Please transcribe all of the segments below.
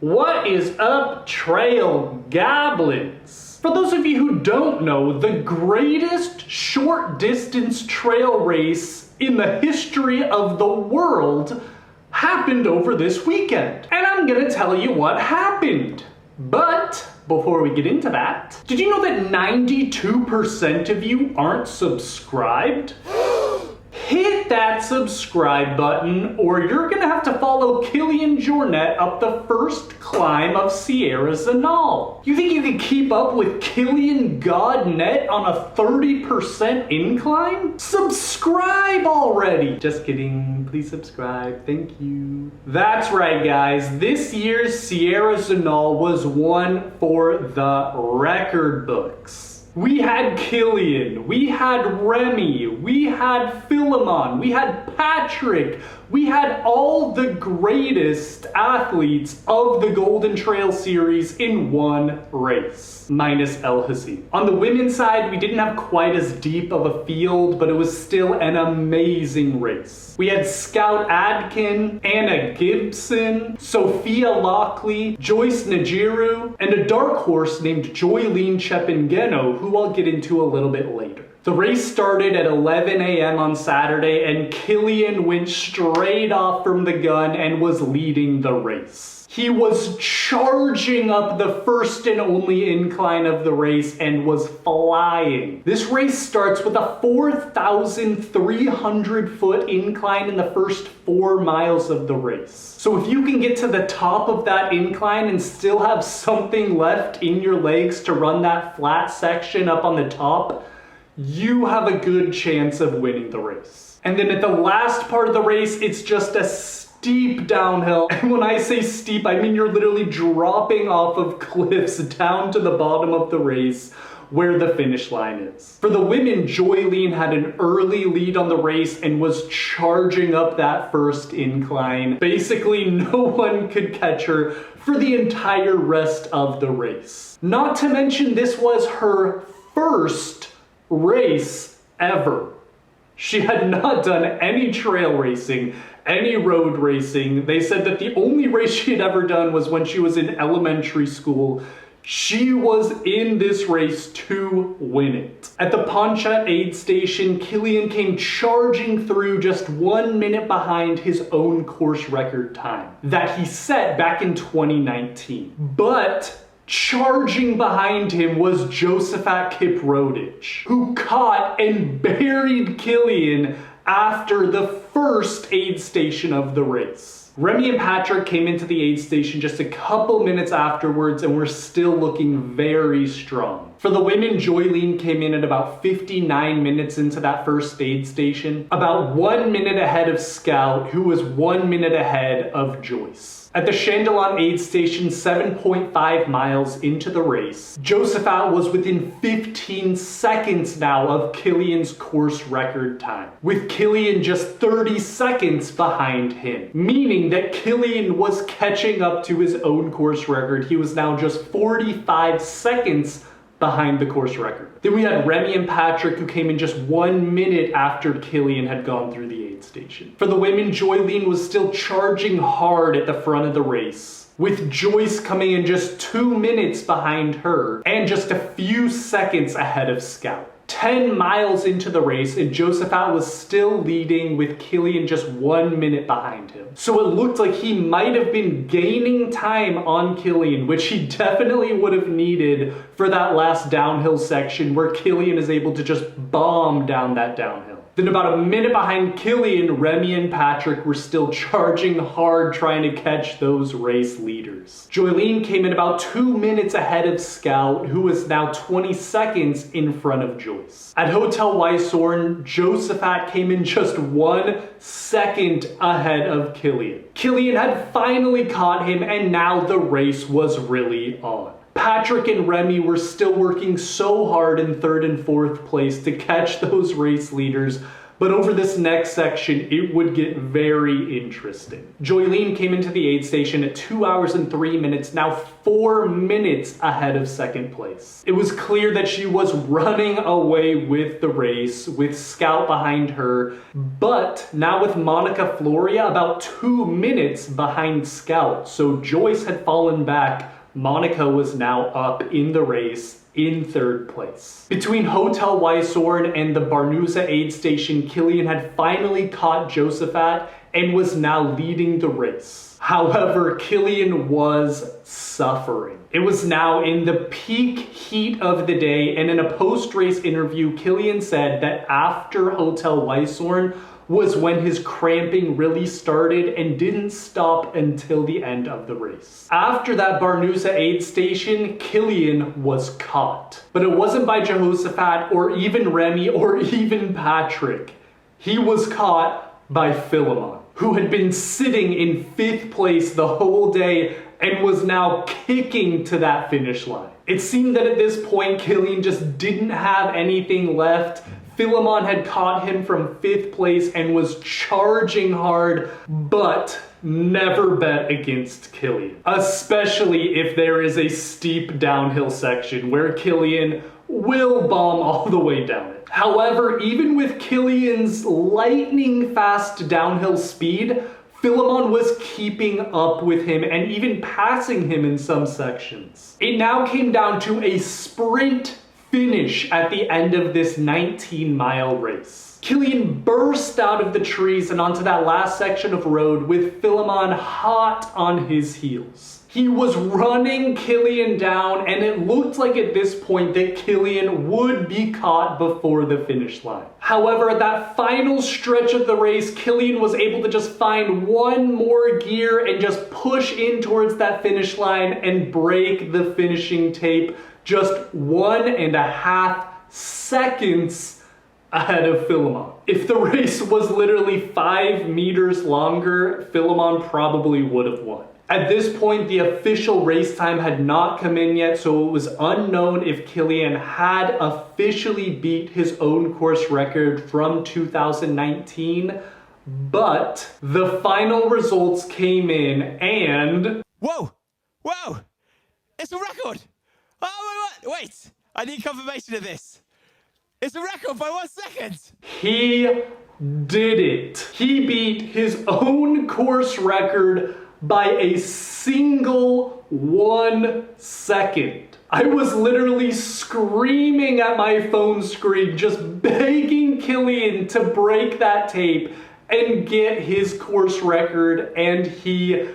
What is up, trail goblins? For those of you who don't know, the greatest short distance trail race in the history of the world happened over this weekend. And I'm gonna tell you what happened. But before we get into that, did you know that 92% of you aren't subscribed? Hit that subscribe button or you're gonna have to follow Kilian Jornet up the first climb of Sierre-Zinal. You think you can keep up with Kilian Jornet on a 30% incline? Subscribe already! Just kidding, please subscribe, thank you. That's right guys, this year's Sierre-Zinal was one for the record books. We had Kilian, we had Remi, we had Philemon, we had Patrick, we had all the greatest athletes of the Golden Trail series in one race, minus El Hassim. On the women's side, we didn't have quite as deep of a field, but it was still an amazing race. We had Scout Adkin, Gibson, Sophia Laukli, Joyce Njeru, and a dark horse named Joyline Chepngeno, who I'll get into a little bit later. The race started at 11 a.m. on Saturday, and Kilian went straight off from the gun and was leading the race. He was charging up the first and only incline of the race and was flying. This race starts with a 4,300 foot incline in the first 4 miles of the race. So if you can get to the top of that incline and still have something left in your legs to run that flat section up on the top, you have a good chance of winning the race. And then at the last part of the race, it's just a steep downhill. And when I say steep, I mean you're literally dropping off of cliffs down to the bottom of the race where the finish line is. For the women, Joyline had an early lead on the race and was charging up that first incline. Basically, no one could catch her for the entire rest of the race. Not to mention, this was her first race ever. She had not done any trail racing, any road racing. They said that the only race she had ever done was when she was in elementary school. She was in this race to win it. At the Ponchat aid station, Kilian came charging through just 1 minute behind his own course record time that he set back in 2019. But charging behind him was Josephat Kiprodich, who caught and buried Kilian after the first aid station of the race. Remi and Patrick came into the aid station just a couple minutes afterwards and were still looking very strong. For the women, Joyline came in at about 59 minutes into that first aid station, about 1 minute ahead of Scout, who was 1 minute ahead of Joyce. At the Chandelon aid station, 7.5 miles into the race, Josephat was within 15 seconds now of Kilian's course record time, with Kilian just 30 seconds behind him, meaning that Kilian was catching up to his own course record. He was now just 45 seconds behind the course record. Then we had Remi and Patrick, who came in just 1 minute after Kilian had gone through the aid station. For the women, Joyline was still charging hard at the front of the race, with Joyce coming in just 2 minutes behind her and just a few seconds ahead of Scout. 10 miles into the race, and Josephat was still leading with Kilian just 1 minute behind him. So it looked like he might have been gaining time on Kilian, which he definitely would have needed for that last downhill section where Kilian is able to just bomb down that downhill. Then about a minute behind Kilian, Remi and Patrick were still charging hard trying to catch those race leaders. Joyline came in about 2 minutes ahead of Scout, who was now 20 seconds in front of Joyce. At Hotel Weisorn, Josephat came in just 1 second ahead of Kilian. Kilian had finally caught him, and now the race was really on. Patrick and Remi were still working so hard in 3rd and 4th place to catch those race leaders, But over this next section, it would get very interesting. Joyline came into the aid station at 2 hours and 3 minutes, now 4 minutes ahead of second place. It was clear that she was running away with the race, with Scout behind her, but now with Monica Floria about 2 minutes behind Scout. So Joyce had fallen back. Monica was now up in the race in third place. Between Hotel Weisshorn and the Barnusa aid station, Kilian had finally caught Josaphat and was now leading the race. However, Kilian was suffering. It was now in the peak heat of the day, and in a post-race interview, Kilian said that after Hotel Weisshorn was when his cramping really started and didn't stop until the end of the race. After that Barnusa aid station, Kilian was caught. But it wasn't by Jehoshaphat or even Remi or even Patrick. He was caught by Philemon, who had been sitting in 5th place the whole day and was now kicking to that finish line. It seemed that at this point, Kilian just didn't have anything left. Philemon had caught him from 5th place and was charging hard, but never bet against Kilian. Especially if there is a steep downhill section where Kilian will bomb all the way down it. However, even with Kilian's lightning fast downhill speed, Philemon was keeping up with him and even passing him in some sections. It now came down to a sprint finish at the end of this 19-mile race. Kilian burst out of the trees and onto that last section of road with Philemon hot on his heels. He was running Kilian down, and it looked like at this point that Kilian would be caught before the finish line. However, at that final stretch of the race, Kilian was able to just find one more gear and just push in towards that finish line and break the finishing tape just 1.5 seconds ahead of Philemon. If the race was literally 5 meters longer, Philemon probably would have won. At this point, the official race time had not come in yet, so it was unknown if Kilian had officially beat his own course record from 2019, but the final results came in and... Whoa! Whoa! It's a record! Oh, wait! I need confirmation of this. It's a record by 1 second! He did it. He beat his own course record by a single 1 second. I was literally screaming at my phone screen, just begging Kilian to break that tape and get his course record, and he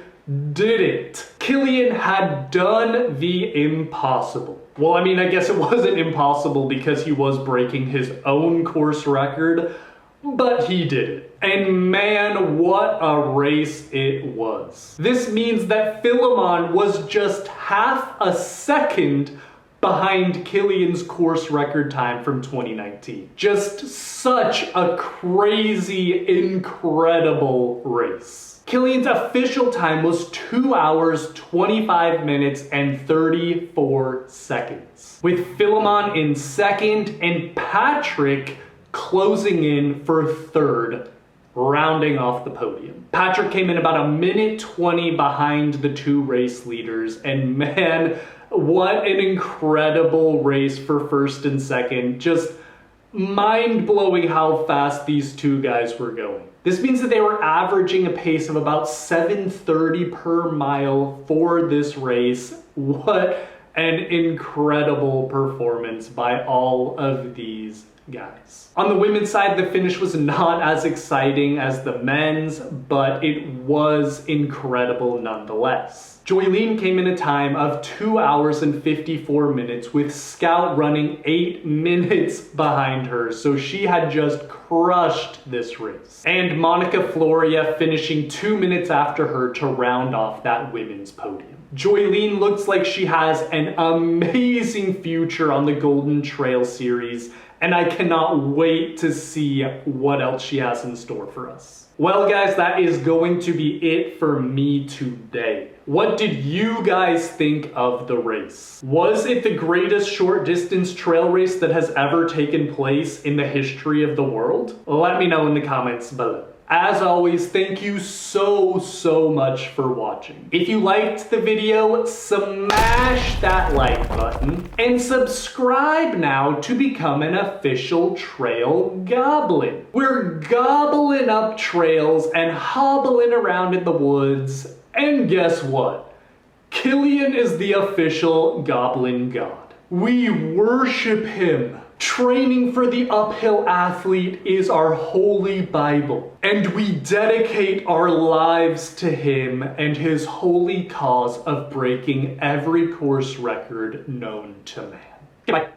did it. Kilian had done the impossible. Well, I mean, I guess it wasn't impossible because he was breaking his own course record, but he did it. And man, what a race it was. This means that Philemon was just half a second behind Kilian's course record time from 2019. Just such a crazy, incredible race. Kilian's official time was 2 hours, 25 minutes, and 34 seconds. With Philemon in second and Patrick closing in for third, rounding off the podium. Patrick came in about 1:20 behind the 2 race leaders, and man, what an incredible race for first and second. Just mind-blowing how fast these 2 guys were going. This means that they were averaging a pace of about 7:30 per mile for this race. What an incredible performance by all of these guys. On the women's side, the finish was not as exciting as the men's, but it was incredible nonetheless. Joyline came in a time of 2 hours and 54 minutes with Scout running 8 minutes behind her, so she had just crushed this race. And Monica Floria finishing 2 minutes after her to round off that women's podium. Joyline looks like she has an amazing future on the Golden Trail series, and I cannot wait to see what else she has in store for us. Well guys, that is going to be it for me today. What did you guys think of the race? Was it the greatest short distance trail race that has ever taken place in the history of the world? Let me know in the comments below. As always, thank you so much for watching. If you liked the video, smash that like button and subscribe now to become an official trail goblin. We're gobbling up trails and hobbling around in the woods, and guess what? Kilian is the official goblin god. We worship him. Training for the uphill athlete is our holy Bible, and we dedicate our lives to him and his holy cause of breaking every course record known to man. Goodbye.